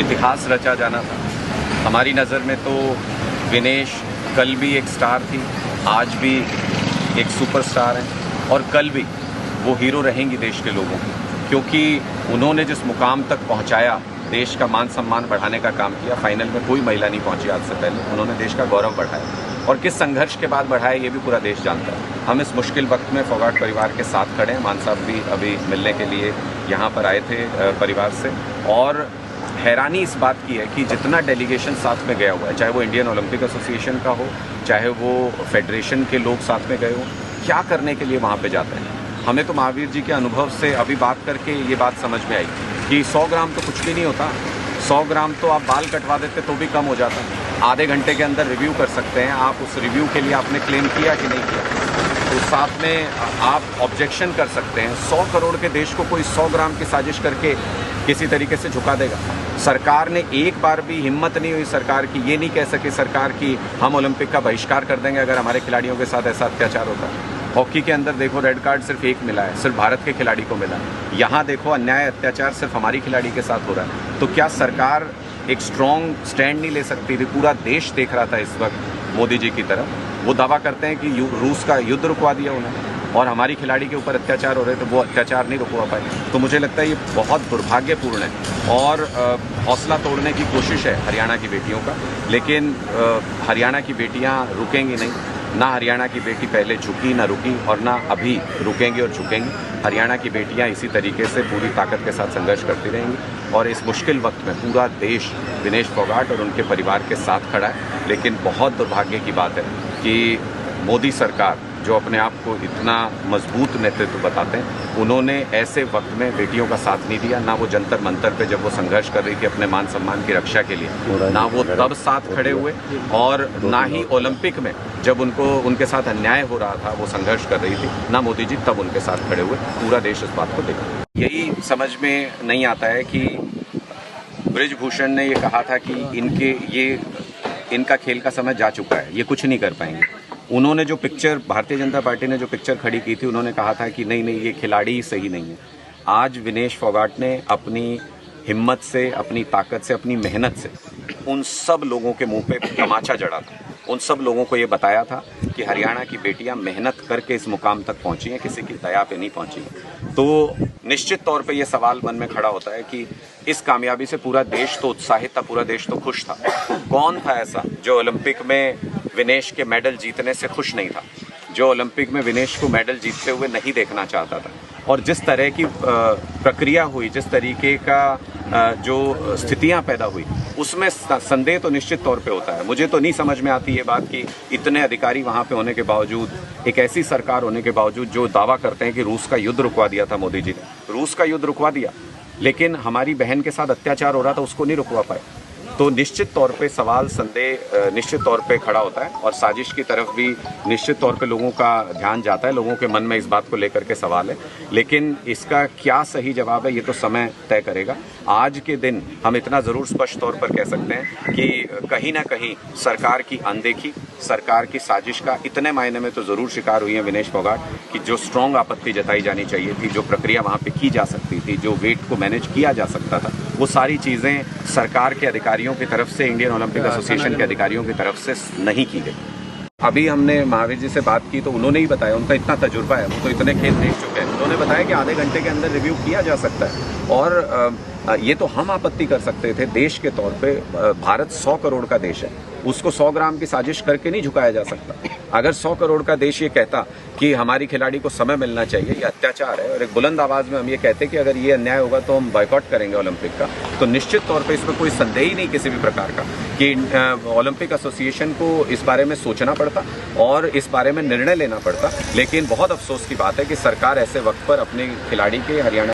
इतिहास रचा जाना था। हमारी नज़र में तो विनेश कल भी एक स्टार थी, आज भी एक सुपरस्टार है और कल भी वो हीरो रहेंगी देश के लोगों की, क्योंकि उन्होंने जिस मुकाम तक पहुंचाया, देश का मान सम्मान बढ़ाने का काम किया। फाइनल में कोई महिला नहीं पहुंची आज से पहले, उन्होंने देश का गौरव बढ़ाया और किस संघर्ष के बाद बढ़ाया ये भी पूरा देश जानता है। हम इस मुश्किल वक्त में फोगाट परिवार के साथ खड़े हैं। मान साहब भी अभी मिलने के लिए यहाँ पर आए थे परिवार से, और हैरानी इस बात की है कि जितना डेलीगेशन साथ में गया हुआ है, चाहे वो इंडियन ओलंपिक एसोसिएशन का हो, चाहे वो फेडरेशन के लोग साथ में गए हो, क्या करने के लिए वहाँ पे जाते हैं। हमें तो महावीर जी के अनुभव से अभी बात करके ये बात समझ में आई कि 100 ग्राम तो कुछ भी नहीं होता। 100 ग्राम तो आप बाल कटवा देते तो भी कम हो जाता। आधे घंटे के अंदर रिव्यू कर सकते हैं आप। उस रिव्यू के लिए आपने क्लेम किया कि नहीं किया, तो साथ में आप ऑब्जेक्शन कर सकते हैं। 100 करोड़ के देश को कोई 100 ग्राम की साजिश करके किसी तरीके से झुका देगा? सरकार ने एक बार भी हिम्मत नहीं हुई सरकार की, ये नहीं कह सके सरकार की हम ओलंपिक का बहिष्कार कर देंगे अगर हमारे खिलाड़ियों के साथ ऐसा अत्याचार होता है। हॉकी के अंदर देखो, रेड कार्ड सिर्फ एक मिला है, सिर्फ भारत के खिलाड़ी को मिला है। यहाँ देखो, अन्याय अत्याचार सिर्फ हमारी खिलाड़ी के साथ हो रहा है। तो क्या सरकार एक स्ट्रॉन्ग स्टैंड नहीं ले सकती थी? पूरा देश देख रहा था इस वक्त मोदी जी की तरफ। वो दावा करते हैं कि रूस का युद्ध रुकवा दिया उन्होंने, और हमारी खिलाड़ी के ऊपर अत्याचार हो रहे थे, वो अत्याचार नहीं रुकवा पाए। तो मुझे लगता है ये बहुत दुर्भाग्यपूर्ण है और हौसला तोड़ने की कोशिश है हरियाणा की बेटियों का। लेकिन हरियाणा की बेटियां रुकेंगी नहीं। ना हरियाणा की बेटी पहले झुकी, ना रुकी, और ना अभी रुकेंगी और झुकेंगी। हरियाणा की बेटियां इसी तरीके से पूरी ताकत के साथ संघर्ष करती रहेंगी और इस मुश्किल वक्त में पूरा देश विनेश फोगाट और उनके परिवार के साथ खड़ा है। लेकिन बहुत दुर्भाग्य की बात है कि मोदी सरकार, जो अपने आप को इतना मजबूत नेतृत्व बताते हैं, उन्होंने ऐसे वक्त में बेटियों का साथ नहीं दिया। ना वो जंतर मंतर पे जब वो संघर्ष कर रही थी अपने मान सम्मान की रक्षा के लिए, ना वो तब साथ खड़े हुए, और ना ही ओलंपिक में जब उनके साथ अन्याय हो रहा था, वो संघर्ष कर रही थी, ना मोदी जी तब उनके साथ खड़े हुए। पूरा देश इस बात को देखा। यही समझ में नहीं आता है कि बृजभूषण ने ये कहा था कि इनका खेल का समय जा चुका है, ये कुछ नहीं कर पाएंगे। उन्होंने जो पिक्चर, भारतीय जनता पार्टी ने जो पिक्चर खड़ी की थी, उन्होंने कहा था कि नहीं ये खिलाड़ी ही सही नहीं है। आज विनेश फोगाट ने अपनी हिम्मत से, अपनी ताकत से, अपनी मेहनत से उन सब लोगों के मुंह पे तमाचा जड़ा था। उन सब लोगों को ये बताया था कि हरियाणा की बेटियां मेहनत करके इस मुकाम तक पहुंची हैं, किसी की दया पे नहीं पहुंची। तो निश्चित तौर पे ये सवाल मन में खड़ा होता है कि इस कामयाबी से पूरा देश तो उत्साहित था, पूरा देश तो खुश था। कौन था ऐसा जो ओलंपिक में विनेश के मेडल जीतने से खुश नहीं था, जो ओलंपिक में विनेश को मेडल जीतते हुए नहीं देखना चाहता था? और जिस तरह की प्रक्रिया हुई, जिस तरीके का जो स्थितियां पैदा हुई, उसमें संदेह तो निश्चित तौर पे होता है। मुझे तो नहीं समझ में आती ये बात कि इतने अधिकारी वहां पे होने के बावजूद, एक ऐसी सरकार होने के बावजूद जो दावा करते हैं कि रूस का युद्ध रुकवा दिया था मोदी जी ने, रूस का युद्ध रुकवा दिया, लेकिन हमारी बहन के साथ अत्याचार हो रहा था, उसको नहीं रुकवा पाए। तो निश्चित तौर पे सवाल, संदेह निश्चित तौर पे खड़ा होता है और साजिश की तरफ भी निश्चित तौर पे लोगों का ध्यान जाता है। लोगों के मन में इस बात को लेकर के सवाल है, लेकिन इसका क्या सही जवाब है ये तो समय तय करेगा। आज के दिन हम इतना ज़रूर स्पष्ट तौर पर कह सकते हैं कि कहीं ना कहीं सरकार की अनदेखी, सरकार की साजिश का इतने मायने में तो ज़रूर शिकार हुई है विनेश फोगाट कि जो स्ट्रॉन्ग आपत्ति जताई जानी चाहिए थी, जो प्रक्रिया वहाँ पे की जा सकती थी, जो वेट को मैनेज किया जा सकता था, वो सारी चीज़ें सरकार के अधिकारियों की तरफ से, इंडियन ओलंपिक एसोसिएशन के अधिकारियों की तरफ से नहीं की गई। अभी हमने महावीर जी से बात की तो उन्होंने ही बताया, उनका इतना तजुर्बा है, वो तो इतने खेल देख चुके हैं, उन्होंने बताया कि आधे घंटे के अंदर रिव्यू किया जा सकता है। और ये तो हम आपत्ति कर सकते थे देश के तौर पे। भारत 100 करोड़ का देश है, उसको 100 ग्राम की साजिश करके नहीं झुकाया जा सकता। अगर 100 करोड़ का देश ये कहता कि हमारी खिलाड़ी को समय मिलना चाहिए, ये अत्याचार है, और एक बुलंद आवाज में हम ये कहते कि अगर ये अन्याय होगा तो हम बॉयकॉट करेंगे ओलंपिक का, तो निश्चित तौर पे इसमें कोई संदेह ही नहीं किसी भी प्रकार का कि ओलंपिक एसोसिएशन को इस बारे में सोचना पड़ता और इस बारे में निर्णय लेना पड़ता। लेकिन बहुत अफसोस की बात है कि सरकार ऐसे वक्त पर अपने खिलाड़ी के, हरियाणा